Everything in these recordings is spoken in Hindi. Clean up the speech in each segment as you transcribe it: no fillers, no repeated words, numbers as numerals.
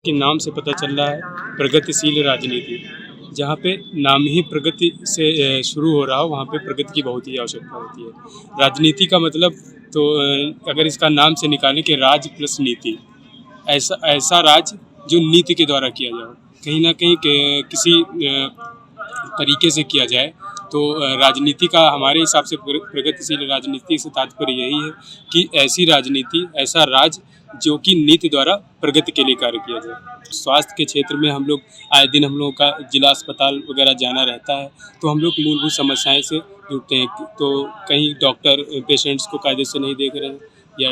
के नाम से पता चल रहा है प्रगतिशील राजनीति। जहाँ पे नाम ही प्रगति से शुरू हो रहा हो, वहाँ पे प्रगति की बहुत ही आवश्यकता होती है। राजनीति का मतलब तो अगर इसका नाम से निकालें कि राज प्लस नीति, ऐसा ऐसा राज जो नीति के द्वारा किया जाए, कहीं ना कहीं किसी तरीके से किया जाए। तो राजनीति का हमारे हिसाब से प्रगतिशील राजनीति से तात्पर्य यही है कि ऐसी राजनीति, ऐसा राज जो कि नीति द्वारा प्रगति के लिए कार्य किया जाए। स्वास्थ्य के क्षेत्र में हम लोग आए दिन हम लोगों का जिला अस्पताल वगैरह जाना रहता है, तो हम लोग मूलभूत समस्याएं से जुड़ते हैं। तो कहीं डॉक्टर पेशेंट्स को कायदे से नहीं देख रहे हैं, या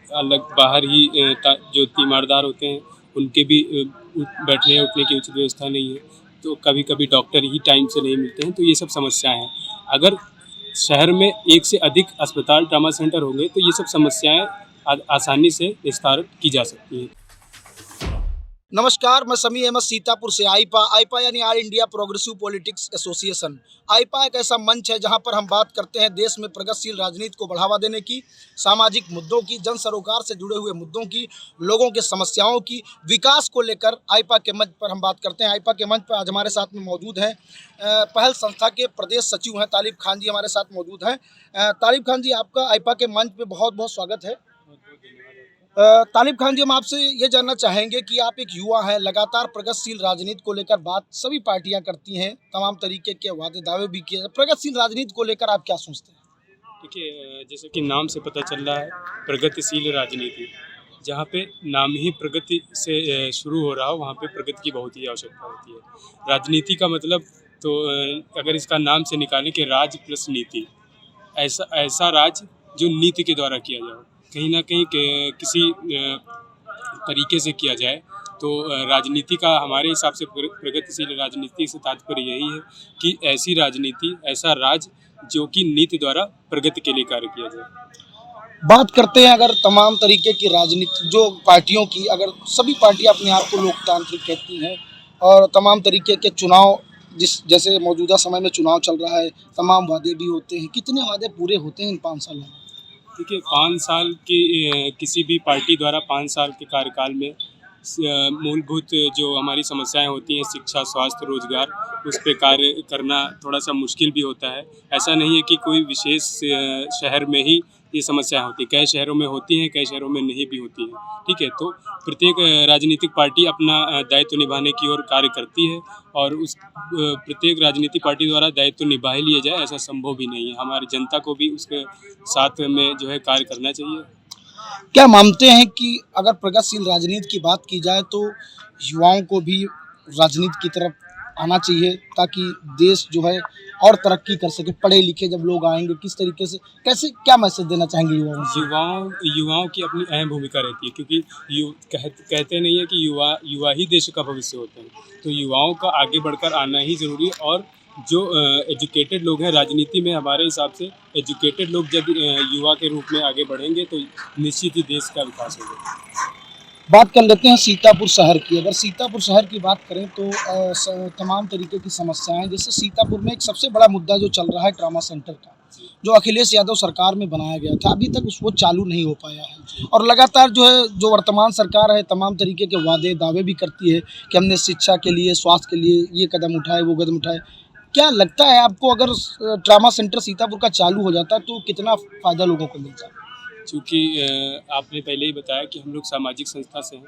अलग बाहर ही जो तीमारदार होते हैं उनके भी बैठने उठने की उचित व्यवस्था नहीं है। तो कभी कभी डॉक्टर ही टाइम से नहीं मिलते हैं। तो ये सब समस्याएं हैं। अगर शहर में एक से अधिक अस्पताल ट्रामा सेंटर होंगे तो ये सब समस्याएं आसानी से निस्तारित की जा सकती हैं। नमस्कार, मैं समी अहमद सीतापुर से। आईपा यानी all India progressive politics association. AIPA एक ऐसा मंच है जहां पर हम बात करते हैं देश में प्रगतिशील राजनीति को बढ़ावा देने की, सामाजिक मुद्दों की, जन सरोकार से जुड़े हुए मुद्दों की, लोगों के समस्याओं की, विकास को लेकर आईपा के मंच पर हम बात करते हैं। आईपा के मंच पर आज हमारे साथ में मौजूद हैं पहल संस्था के प्रदेश सचिव हैं तालिब खान जी हमारे साथ मौजूद हैं। तालिब खान जी, आपका आईपा के मंच पर बहुत बहुत स्वागत है। तालिब खान जी, हम आपसे ये जानना चाहेंगे कि आप एक युवा हैं, लगातार प्रगतिशील राजनीति को लेकर बात सभी पार्टियां करती हैं, तमाम तरीके के वादे दावे भी किए। प्रगतिशील राजनीति को लेकर आप क्या सोचते हैं? देखिए, जैसे कि नाम से पता चल रहा है प्रगतिशील राजनीति। जहाँ पे नाम ही प्रगति से शुरू हो रहा हो, वहाँ पे प्रगति की बहुत ही आवश्यकता होती है। राजनीति का मतलब तो अगर इसका नाम से निकालें कि राज प्लस नीति, ऐसा ऐसा राज जो नीति के द्वारा किया जाए, कहीं ना कहीं किसी तरीके से किया जाए। तो राजनीति का हमारे हिसाब से प्रगतिशील राजनीति से तात्पर्य यही है कि ऐसी राजनीति, ऐसा राज जो कि नीति द्वारा प्रगति के लिए कार्य किया जाए। बात करते हैं अगर तमाम तरीके की राजनीति जो पार्टियों की, अगर सभी पार्टियां अपने आप को लोकतांत्रिक कहती हैं और तमाम तरीके के चुनाव, जैसे मौजूदा समय में चुनाव चल रहा है, तमाम वादे भी होते हैं। कितने वादे पूरे होते हैं इन 5 सालों में? देखिए, 5 साल की किसी भी पार्टी द्वारा 5 साल के कार्यकाल में मूलभूत जो हमारी समस्याएं होती हैं, शिक्षा, स्वास्थ्य, रोजगार, उस पर कार्य करना थोड़ा सा मुश्किल भी होता है। ऐसा नहीं है कि कोई विशेष शहर में ही ये समस्याएं होती हैं, कई शहरों में होती हैं, कई शहरों में नहीं भी होती हैं। ठीक है, तो प्रत्येक राजनीतिक पार्टी अपना दायित्व निभाने की ओर कार्य करती है, और उस प्रत्येक राजनीतिक पार्टी द्वारा दायित्व निभा ही लिया जाए ऐसा संभव भी नहीं है। हमारी जनता को भी उसके साथ में जो है कार्य करना चाहिए। क्या मानते हैं कि अगर प्रगतिशील राजनीति की बात की जाए तो युवाओं को भी राजनीति की तरफ आना चाहिए ताकि देश जो है और तरक्की कर सके? पढ़े लिखे जब लोग आएंगे, किस तरीके से, कैसे, क्या मैसेज देना चाहेंगे युवाओं को? युवाओं की अपनी अहम भूमिका रहती है, क्योंकि कहते नहीं है कि युवा ही देश का भविष्य होते हैं। तो युवाओं का आगे बढ़कर आना ही जरूरी है। और जो एजुकेटेड लोग हैं राजनीति में, हमारे हिसाब से एजुकेटेड लोग जब युवा के रूप में आगे बढ़ेंगे तो निश्चित ही देश का विकास होगा। बात कर लेते हैं सीतापुर शहर की। अगर सीतापुर शहर की बात करें तो तमाम तरीके की समस्याएं, जैसे सीतापुर में एक सबसे बड़ा मुद्दा जो चल रहा है ट्रामा सेंटर का, जो अखिलेश यादव सरकार में बनाया गया था, अभी तक वो चालू नहीं हो पाया है। और लगातार जो वर्तमान सरकार है तमाम तरीके के वादे दावे भी करती है कि हमने शिक्षा के लिए, स्वास्थ्य के लिए ये कदम उठाए, वो कदम उठाए। क्या लगता है आपको, अगर ट्रामा सेंटर सीतापुर का चालू हो जाता तो कितना फ़ायदा लोगों को मिलता? चूँकि आपने पहले ही बताया कि हम लोग सामाजिक संस्था से हैं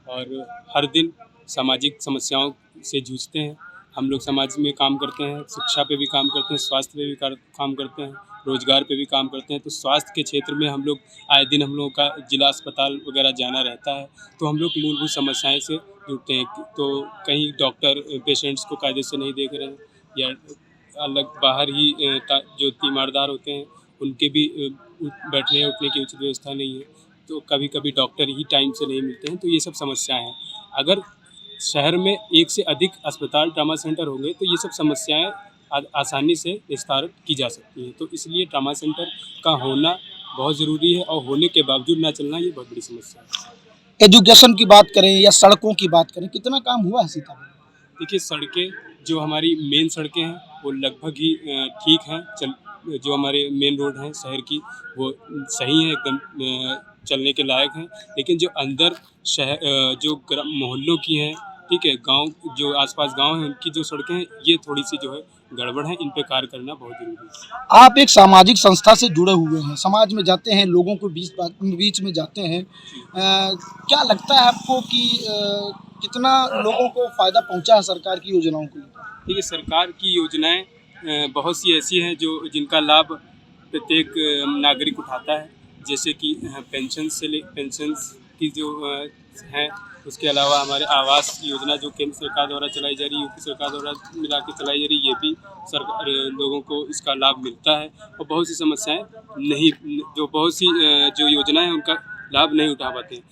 और हर दिन सामाजिक समस्याओं से जूझते हैं। हम लोग समाज में काम करते हैं, शिक्षा पे भी काम करते हैं, स्वास्थ्य पे भी काम करते हैं, रोजगार पे भी काम करते हैं। तो स्वास्थ्य के क्षेत्र में हम लोग आए दिन हम लोगों का जिला अस्पताल वगैरह जाना रहता है, तो हम लोग मूलभूत समस्याएं से जुड़ते हैं। तो कहीं डॉक्टर पेशेंट्स को कायदे से नहीं देख रहे हैं, या अलग बाहर ही जो तीमारदार होते हैं उनके भी बैठने उठने की उचित व्यवस्था नहीं है। तो कभी कभी डॉक्टर ही टाइम से नहीं मिलते हैं। तो ये सब समस्याएं हैं। अगर शहर में एक से अधिक अस्पताल ट्रामा सेंटर होंगे तो ये सब समस्याएं आसानी से निस्तारित की जा सकती हैं। तो इसलिए ट्रामा सेंटर का होना बहुत ज़रूरी है, और होने के बावजूद ना चलना ये बहुत बड़ी समस्या है। एजुकेशन की बात करें या सड़कों की बात करें, कितना काम हुआ है सीतापुर? देखिए, सड़कें जो हमारी मेन सड़कें हैं वो लगभग ही ठीक हैं, जो हमारे मेन रोड हैं शहर की वो सही हैं एकदम, चलने के लायक हैं। लेकिन जो अंदर शहर जो मोहल्लों की हैं, ठीक है, गांव जो आसपास गांव हैं उनकी जो सड़कें हैं ये थोड़ी सी जो है गड़बड़ है, इन पे कार्य करना बहुत जरूरी है। आप एक सामाजिक संस्था से जुड़े हुए हैं, समाज में जाते हैं, लोगों को बीच में जाते हैं। क्या लगता है आपको कि कितना लोगों को फ़ायदा पहुंचा है सरकार की योजनाओं को? देखिए, सरकार की योजनाएं बहुत सी ऐसी हैं जो जिनका लाभ प्रत्येक नागरिक उठाता है, जैसे कि पेंशन की जो हैं, उसके अलावा हमारे आवास योजना जो केंद्र सरकार द्वारा चलाई जा रही है, यूपी सरकार द्वारा मिला के चलाई जा रही है, ये भी सरकार लोगों को इसका लाभ मिलता है। और बहुत सी समस्याएं नहीं, जो बहुत सी जो योजनाएं हैं उनका लाभ नहीं उठा पाते हैं।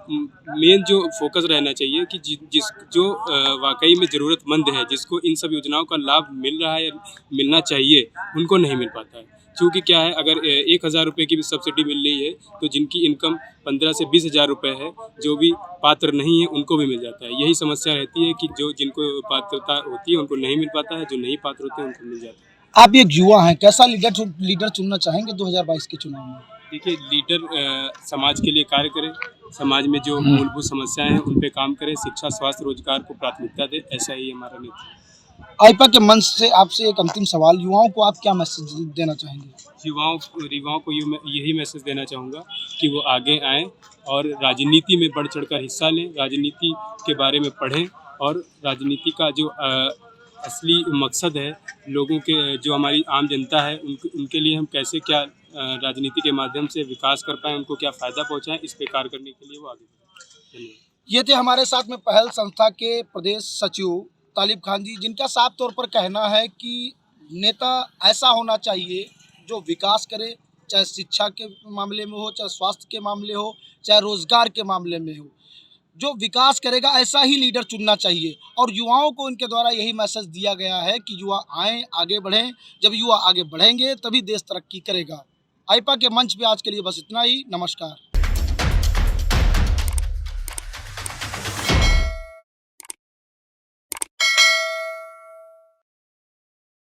मेन जो फोकस रहना चाहिए कि जिस जो वाकई में ज़रूरतमंद है, जिसको इन सब योजनाओं का लाभ मिल रहा है या मिलना चाहिए, उनको नहीं मिल पाता है। क्योंकि क्या है, अगर 1,000 रुपये की भी सब्सिडी मिल रही है तो जिनकी इनकम 15 से 20,000 रुपये है, जो भी पात्र नहीं है उनको भी मिल जाता है। यही समस्या रहती है कि जो जिनको पात्रता होती है उनको नहीं मिल पाता है, जो नहीं पात्र होते हैं उनको मिल जाता है। आप एक युवा हैं, कैसा लीडर चुनना चाहेंगे 2022 के चुनाव में? देखिए, लीडर समाज के लिए कार्य करे, समाज में जो मूलभूत समस्याएं हैं उन पे काम करे, शिक्षा, स्वास्थ्य, रोजगार को प्राथमिकता दे, ऐसा ही हमारा नेतृत्व। आईपा के मंच से आपसे एक अंतिम सवाल, युवाओं को आप क्या मैसेज देना चाहेंगे? युवाओं को यही मैसेज देना चाहूँगा कि वो आगे आएँ और राजनीति में बढ़ चढ़कर हिस्सा लें, राजनीति के बारे में पढ़ें और राजनीति का जो असली मकसद है, लोगों के जो हमारी आम जनता है उनके लिए हम कैसे क्या राजनीति के माध्यम से विकास कर पाएँ, उनको क्या फ़ायदा पहुँचाएँ, इस पे कार्य करने के लिए वो आगे बढ़ें। धन्यवाद। ये थे हमारे साथ में पहल संस्था के प्रदेश सचिव तालिब खान जी, जिनका साफ तौर पर कहना है कि नेता ऐसा होना चाहिए जो विकास करे, चाहे शिक्षा के मामले में हो, चाहे स्वास्थ्य के मामले हो, चाहे रोजगार के मामले में हो। जो विकास करेगा ऐसा ही लीडर चुनना चाहिए। और युवाओं को इनके द्वारा यही मैसेज दिया गया है कि युवा आएँ, आगे बढ़ें। जब युवा आगे बढ़ेंगे तभी देश तरक्की करेगा। आईपा के मंच पे आज के लिए बस इतना ही। नमस्कार।